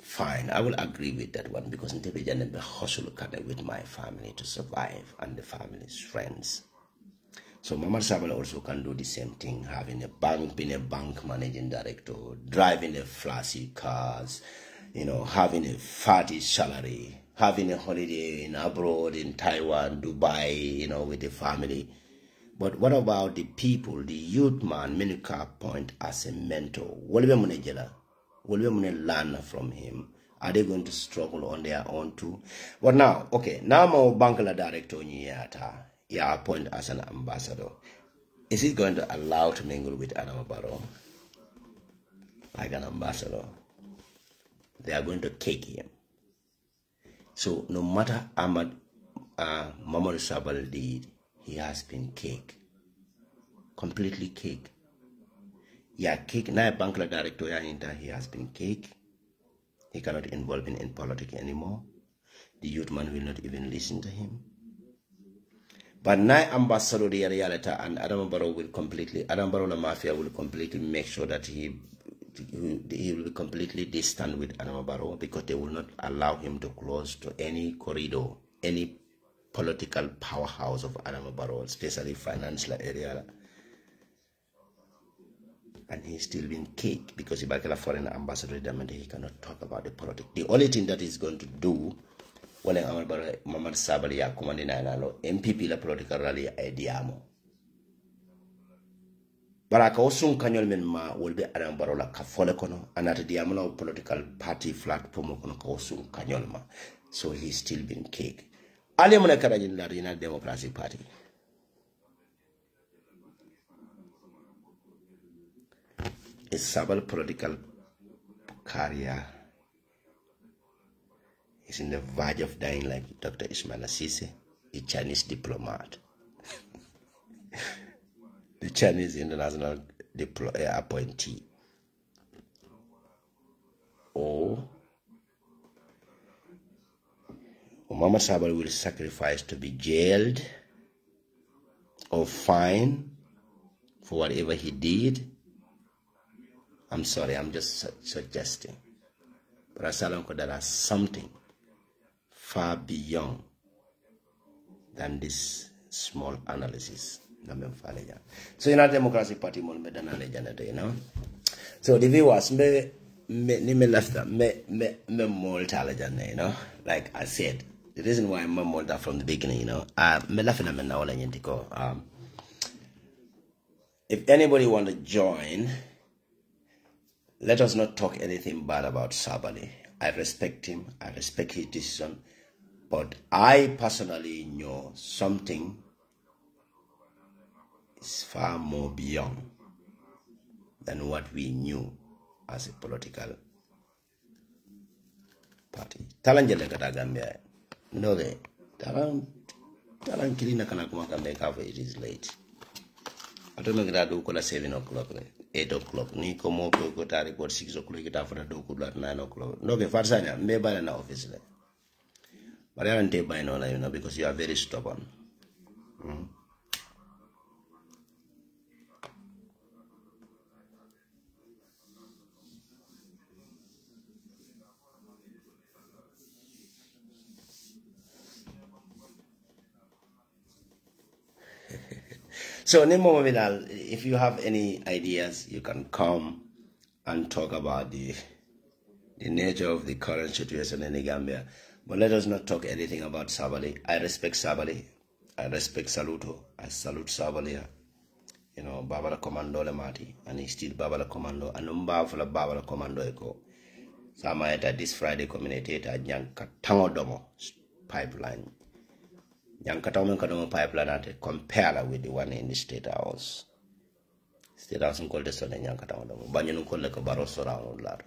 Fine, I will agree with that one because 𝒕𝒉𝒊𝒔 hustle with my family to survive and the family's friends. So Mamadou Sabally also can do the same thing, having a bank, being a bank managing director, driving a flashy cars, having a fatty salary, having a holiday in abroad, in Taiwan, Dubai, with the family. But what about the people, the youth man, Menuka point as a mentor? What will we learn from him? Are they going to struggle on their own too? But now, okay, now my Bankala director ya appoint as an ambassador. Is it going to allow to mingle with Adama Barrow like an ambassador? They are going to cake him. So no matter Mamadou Sabally did, he has been cake, completely cake. Yeah, cake. Now, Bankla director, he has been cake. He cannot involve in politics anymore. The youth man will not even listen to him. But now, ambassador the reality and Adama Barrow Adama Barrow the mafia will completely make sure that he will be completely distant with Adama Barrow because they will not allow him to close to any corridor, any political powerhouse of Adama Barrow, especially financial area. And he's still been kicked because if I get a foreign ambassador, he cannot talk about the politics. The only thing that he's going to do, when Mamadou Sabally ya commanding MPP la political rally diamo. Baraka osun kanyol men ma will be Adama Barrow la kafole kono anata diamo la political party platform kono ka osun kanyol ma. So he's still been kicked. Ali muna karajin la Regional Democratic Party. His Sabally political career is in the verge of dying like Dr. Ismail Assise, a Chinese diplomat. The Chinese international appointee. Or Mamadou Sabally will sacrifice to be jailed or fined for whatever he did. I'm sorry, I'm just suggesting. But Asalanko, there are something far beyond than this small analysis. So in our Democratic Party, so the viewers, like I said, the reason why I'm more that from the beginning, if anybody want to join, let us not talk anything bad about Sabally. I respect him. I respect his decision. But I personally know something is far more beyond than what we knew as a political party. Talanjele kata Gambia. No way. Talan kilina kana kuma Gambia kafe. It is late. I don't know if I do 7 o'clock. 8 o'clock. Ni komo ko ta report 6 o'clock kita fara do ko 9 o'clock. No ke farsanya me bala na office le. But I don't take by no because you are very stubborn. So, if you have any ideas, you can come and talk about the nature of the current situation in the Gambia. But let us not talk anything about Sabali. I respect Sabali. I respect Saluto. I salute Sabali. You know, Babala Commando le Mati. And he still Babala Commando. And Umbafla Babala Commando Eco. Samaeta this Friday community at Yankatangodomo pipeline. Yankatangodomo pipeline at compare with the one in the State House. State House in Coldestone and Yankatangodomo. Banyan Koleka Barosso around Lado.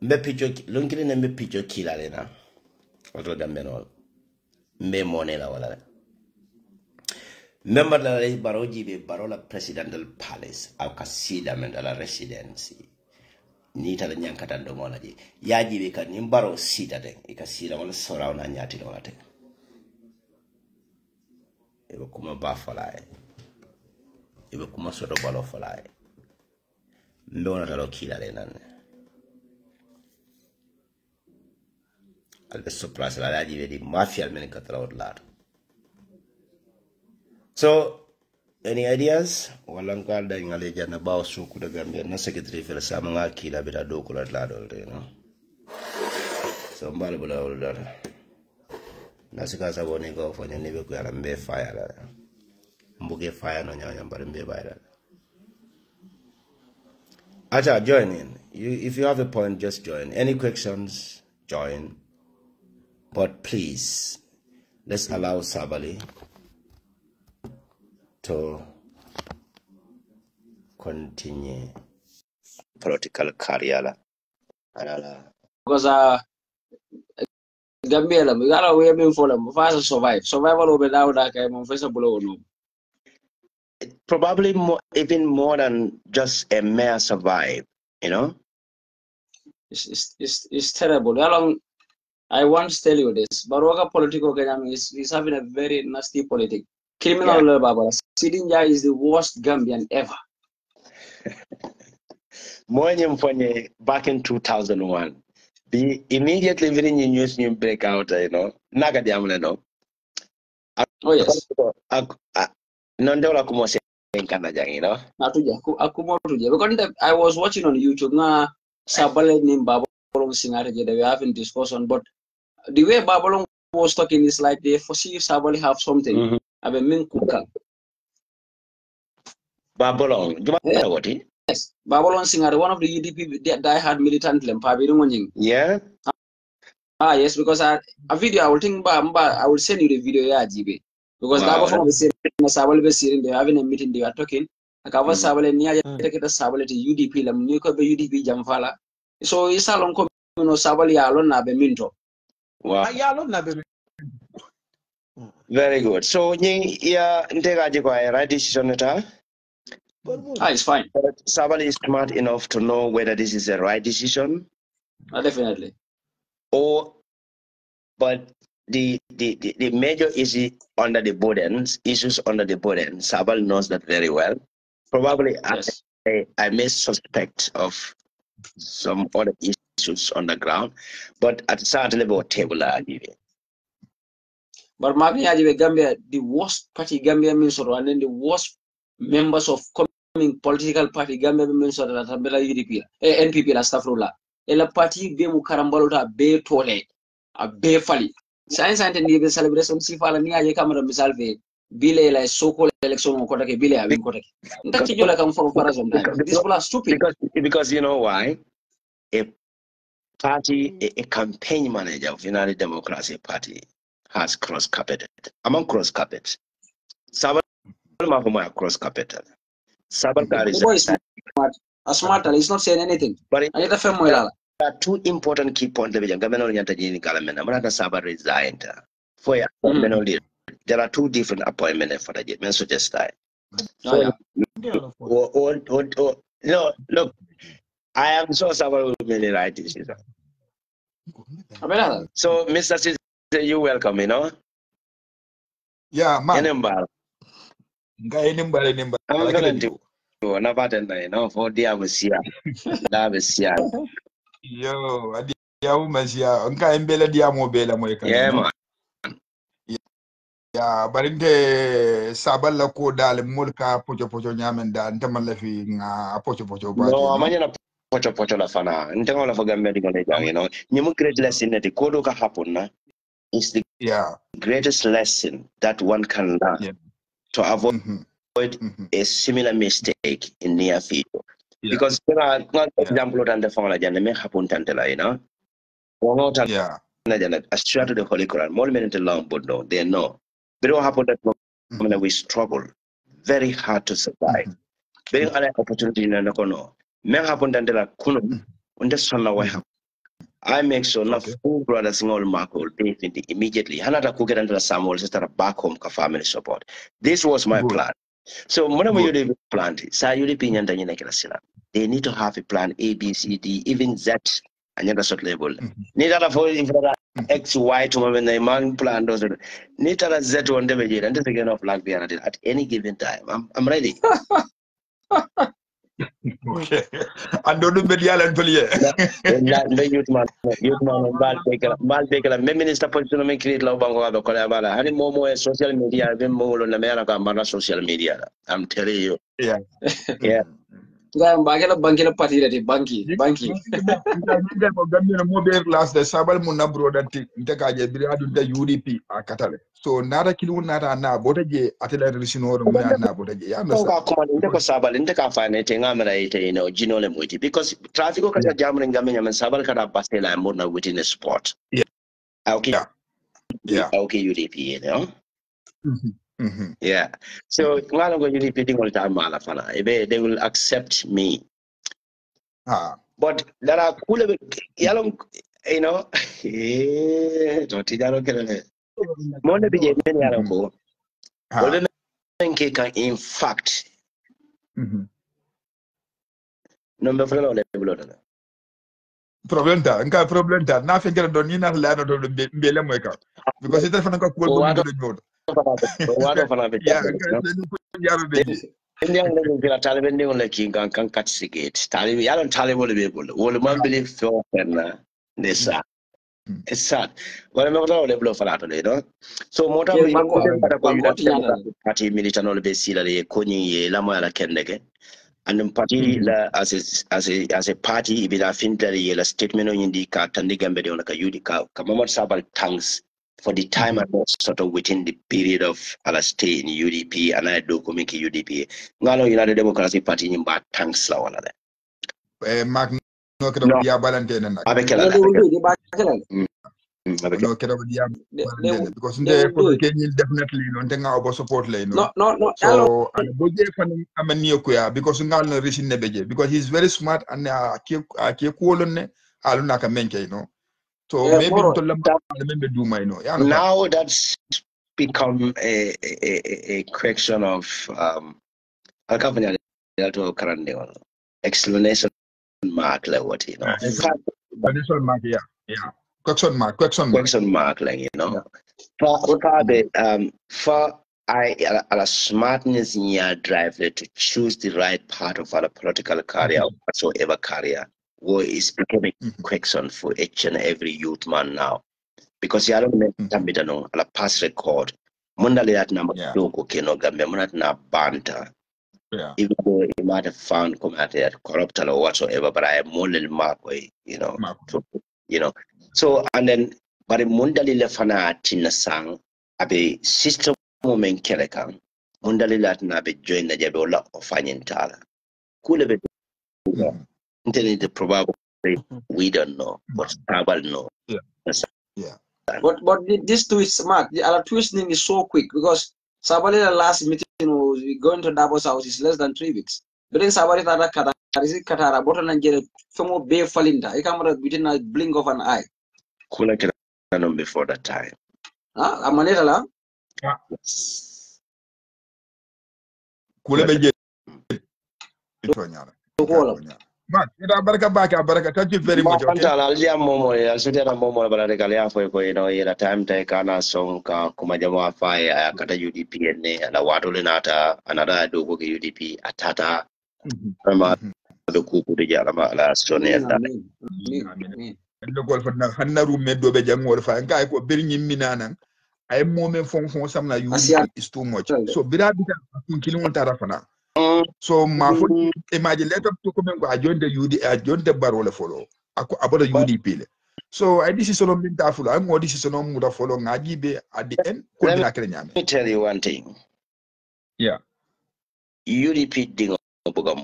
Mbe picho lunkili ne mbe picho kila lena oto dambenol mbe monela wala member la lay baroji be barola presidential palace akasida mendala residency ni tala nyankata ndo mona ji yaji be kan nimbaro sita de ikasida wala sora na nyati no late ebe kuma ba falae ebe kuma soto balo falae mbe ona talo kila lena So, any ideas? Walang kalda yung alija na bao suku da Gambia na secretary for sa mga kila bita dokulat lado, you know. So, mbala bula ulda. Nasika sa boni go for nibe ko yaran be fire la. Mbuge fire no nyanya mbare mbe bayra. Acha, join in. If you have a point, just join. Any questions? Join. But please, let's allow Sabali to continue political career. Because Gambia, we got away for them. Fast survive. Survival over now that I'm first below. Probably more, even more than just a mere survive. You know, it's terrible. How long? I once tell you this, Baroka political is having a very nasty politics. Criminal Baba. Sidinja is the worst Gambian ever. Back in 2001, immediately when you news new break out, you know, Nagadiamle no. Oh yes. Nondola kumose you know. Because I was watching on YouTube na Sabale named Baba they were having discussion, but the way Babylon was talking is like they foresee Sabali have something. Have a main cooker. Babylon, yes, Babylon singer, one of the UDP die-hard militant. Yeah. Yes, because a video I will think I will send you the video. Yeah, GB. Because they are having a meeting. They are talking. Sabali near Sabali to UDP. UDP Jamfala. So it's a long Sabali alone na be minto. Wow. Very good. So, right decision. It's fine. Sabali is smart enough to know whether this is the right decision. Definitely. But the major issue under the issues under the burden, Sabali knows that very well. Probably yes. I may suspect of some other issues on the ground, but at a certain level, table But Magni Gambia, the worst party Gambia means, and then the worst members of coming political party Gambia means that UDP, NPP, Astafrula. Ela party be mukarambalota be tole, a be fali. Science and the celebration Sifala Nia Camera Misalve, Bile like so-called election on Kotake Bile, I mean Kotake. That's you come for sometimes. These people are stupid. Because you know why? A party, a campaign manager of United Democracy Party has cross carpeted. Among cross carpet. Sabal cross carpeted. Sabal is smart. He's not saying anything. But there are two important key points. Resigned. There are two different appointments for the judgment. So just that. No, look, I am so sorry with many right decisions. So, Mr. Cesar, you welcome, you know? Yeah, man. I'm going to do another, you know, for the Amesia. Yo, Adia Mesia, Unca Embella Diamo Bella Moica. Yeah, man. Yeah, but in the Sabala Koda, Mulka, Pocho Yamenda, and Tamalefi, Pocho. No, I'm pocho la fana. Ntengo la foga medical you know. Nimu great lesson that the kodo ka happen na is the greatest lesson that one can learn to avoid a similar mistake in near future. Because there are example than the family Janneh may happen tantala, you know. I swear to the Holy Quran, more minute long, but no, they know. But what happened that we struggle very hard to survive. Very other opportunity in the no. May happen tantala kuno, and the son of I make sure enough full brothers in all Marco immediately. Hanata cook it under the Samuel sister back home ka family support. This was my plan. So whenever you plan, they need to have a plan A, B, C, D, even Z, and you're sort level. Need to have X, Y to when the man plan does it. Need to have Z one day and just again of black behind it at any given time. I'm ready. Okay. And don't do media and police. The youth man, bad baker, minister position make create love bango ado kole abala. Hani momo social media, even more on America, mana social media. I'm telling you. Yeah. Gaya bagela bankila party rati banki. Gambian mobile class the sabal munna broda nteka biri adu the UDP akatale. So nada kilu nada na botaje atela risino na botaje. Ya no sa. Ko ndeko sabal ndeka fane te ngamara ite ino jino le muiti because traffic ko kata jamu ngamenya man sabal kada pastela murna within the sport. Yeah. Okay. Yeah. Okay UDP, you know. Yeah. So ngalo go UDP dingol ta mala fana. They will accept me. But there are cool yalong, you know, in fact, problem ta na fengere don ni na la no do mbele moeka because ita fana ko ko do nyodo Indian level Taliban they only king can 𝒂𝒄𝒄𝒏 Taliban yaron Taliban le people will man believe for na desa it's sad well me ko le blow fala to le no so mota mo party militant no be sila le ko ni la mo ala kendeke and party la as a party be la finta la statement on indika tandi gambe de on ka yudika kamamot sabal thanks for the time I was sort of within the period of I stay in UDP and I do come in UDP. Ngalo United Democratic Party in bad thanks la wala de. Mark no kedo dia balante na. Abekela. No kedo dia balante because they for definitely no tenga obo support le no. No. So and boje fan amani ko ya because ngal no risin ne beje because he's very smart and ke ko ne aluna ka menke no. So maybe now that's become a question of explanation mark like what you know. Explanation mark, yeah. Question mark, like you know. For a smartness in your drive to choose the right part of our political career, whatsoever career. War is becoming a question for each and every youth man now. Because you don't know a past record. Mundali at number doko keno gambe munat na banta. Even though you might have found committed corrupt or whatsoever, but I am more little mark way, you know. You know. So and then but mundali lefana tina sang abe system moment kelekam. Mundali lat na be join the jabola of fanyentala. Cool be the probably we don't know, but Sabal know. Yeah. But this twist, smart. The twisting is so quick because Sabali last meeting was going to Davos house is less than 3 weeks. But then Sabali Katara, Botan and get a Bay Falinda. I come within a blink of an eye. Kula before that time. Ah, Amanela. Kula be Mark, thank you very much. Okay. Time take ana song ka kumajama fire kata UDP and a watolinata another do UDP atata the kuku de jarama la soneta. Local for Hanaru Medo Bejamor for a guy who bring minana. I moment from some UDP is too much. So Birabita Kilon Tarafana. So my phone imagine let up to come and go. I joined the I joined the Barola follow. About the UDP. So I this is on the follow. I'm more this is on the follow. Nagibe at the end. Let me tell you one thing. Yeah. UDP didn't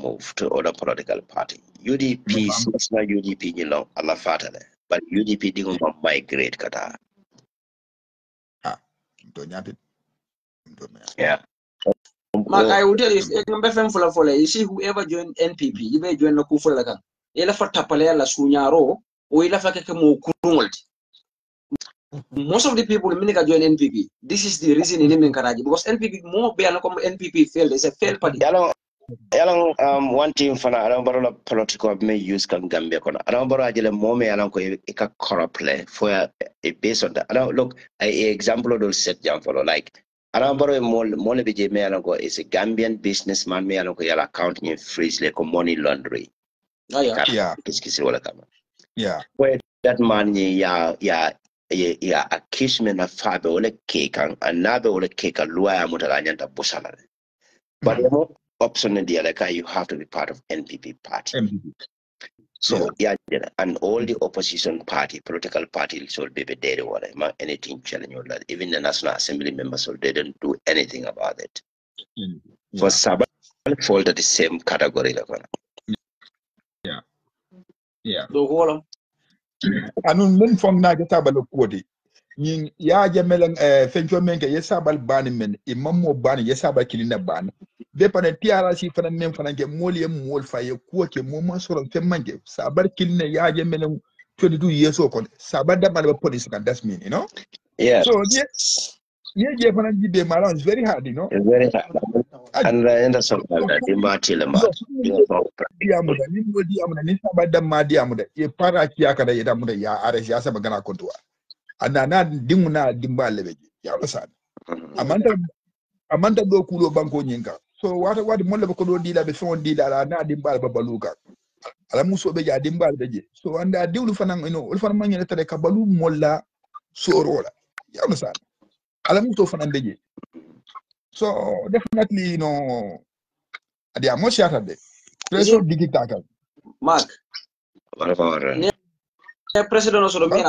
move to other political party. UDP is not UDP, you know, Allah Fatale. But UDP didn't migrate Qatar. Yeah. Mark, I will tell you, you see, whoever joined NPP, you may join the Kufulakan. Ela for Tapalea la Sunyaro, or ela for Kamu. Most of the people in Minika join NPP. This is the reason in Karaji, because NPP more be NPP failed. It's a failed party. One team for I don't borrow political may use Gambia. I don't borrow a moment. I don't go a corrupt for a based on that. I don't look a example of those set down for like. I don't borrow a mole BJ may I don't go is a Gambian businessman may I don't go your accounting in freeze like money laundering. Oh, yeah. Yeah. Where that man accuse me of five or a cake and another or a cake a lawyer mutalanya busala. But option in the like you have to be part of NPP party. So yeah, and all the opposition party, political parties will be there or anything challenge or that. Even the National Assembly members so they didn't do anything about it. For Sabah fall to the same category. Yeah. The whole Anun men from Nagataba Kodi. Yin ya jamelan fencho menke yesabal bani men imammo bani yesabal kilina ban be pana tiara si fana nem fana ke moli mol faye ko ke moma soro temmange sabar kilina ya jamelan 22 years old sabar da man police can that's mean you know. Yeah. So yeah fana gibe malan is very hard, you know. It's very hard. And that's something that the Martilamat. Diamuda ni modi amuda ni sabar da ma diamuda e para kiya kada ya damuda ya ares ya saba gana kontuwa ana dimuna dimbale beji ya wala amanda do kulo banko nyinka so wata molle ko do dila be fon dila na dimbal babaluka ala muso be ja dimbal beji so anda diwlu fanan ino ul fanan manyele tade ka balu molla sorola ya wala ala muso fanan beji so definitely adi amosi atade preso digitaka Mark. The president also mean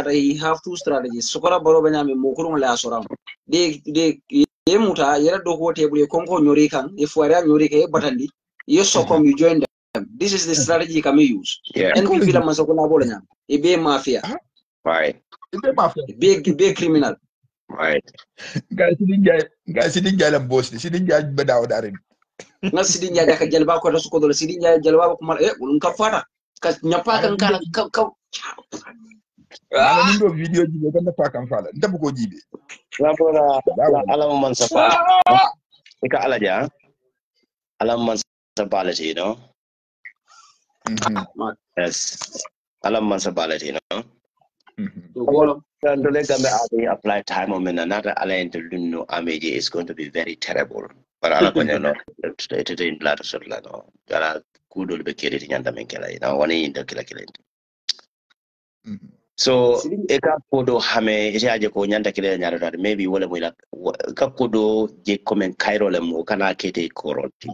he have two strategies. Sokola baro benyami mukuru la asoram. De muta yera do ko table konko nyori kan if wara nyori ke batandi you sokom you join them. This is the strategy can use. NPP la masokola bolo nyam. E be mafia. Right. Be criminal. Right. Guys sidin jay la boss sidin jay bedaw darin. Na sidin jay ka jalba ko rasu ko do sidin jay jalba ko mal ulun ka fata. Ka nyapa kan kala ka ala nindo video jibe kan fa kan fala ndabu ko jibe ala man safala ika ala ja ala man sabality you know. Yes, ala man sabality you know. Apply time on another alliance to Luno Ameji is going to be very terrible. But I don't it in blood or something. There are good will be carried in Yandamankela, you know, one in the killer. So, Eka Kodo Hame, Jajako Yanda Killer, maybe Willa Kakodo, Jacomen Cairo, Mokana Kate Koroti.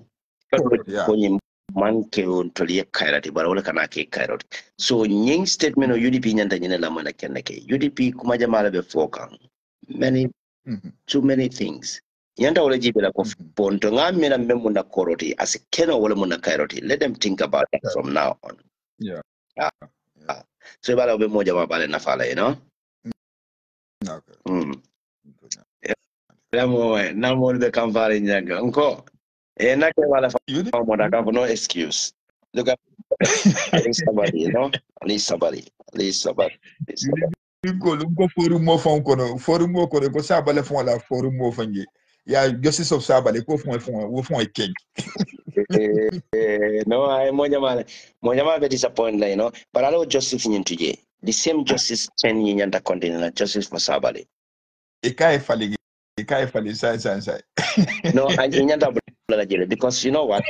Manke on Tolia Kairati, but all Kanake Kairot. So, Ying statement of UDP Yanda Lamana Kanake, UDP Kumajamala before too many things. Yanda will give a pontonga mena memuna koroti as a kena wolamuna kairoti. Let them think about that from now on. Yeah. So about a bit more about Nafala, you know? No more the Kamfari in Yaga. Uncle. And I have no excuse. Look at somebody, you know? At least somebody. Go forum mo fon kono ko sabale fon la forum mo fangi ya justice of sabale ko fon king. No, I Monyama be disappointed, you know. But I know justice in today. The same justice 10 years under continent, justice for Sabali. Ekai fali sai. No, I because you know what?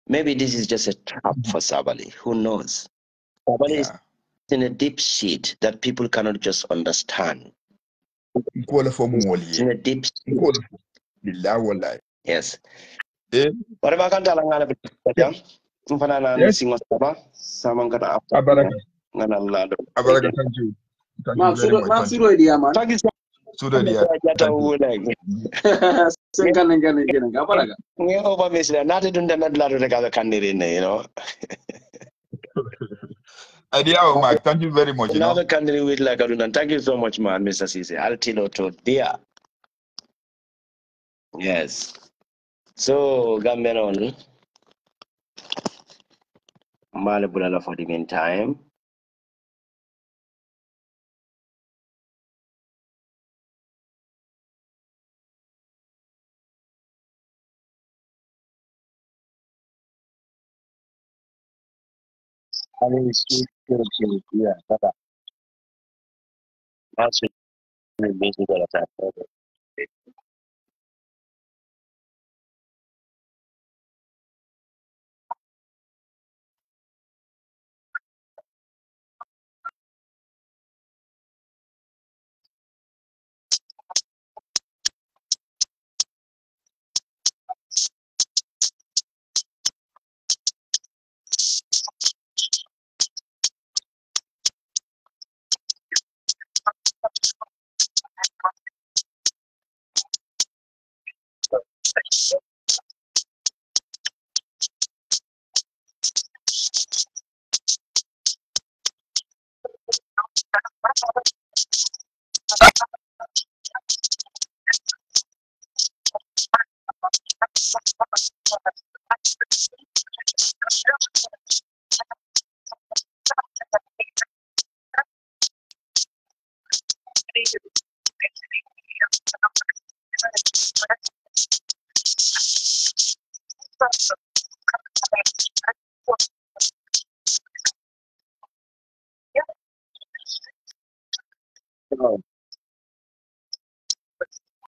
Maybe this is just a trap for Sabali. Who knows? Sabali is in a deep shit that people cannot just understand. It's in a deep shit. Yes. Eh? What about Kantala Ngana Jam? Umfanana Yes? Singos Taba, Samankata after Abaraka. Ngana Lado. Abaraka, thank you. Thank you very much. Thank you. Idea, man. Thank you so Sudah dia. Thank you. Apalaga. we over miss not to do that lado de cada candidate, you know. Idea, Mark. Thank you very much. You know. Another candidate with like Aduna. Thank you so much, man, Mr. Cisse. Altilo to dear. Yes. So Gambian on Malabula for the meantime. Yeah, that's basically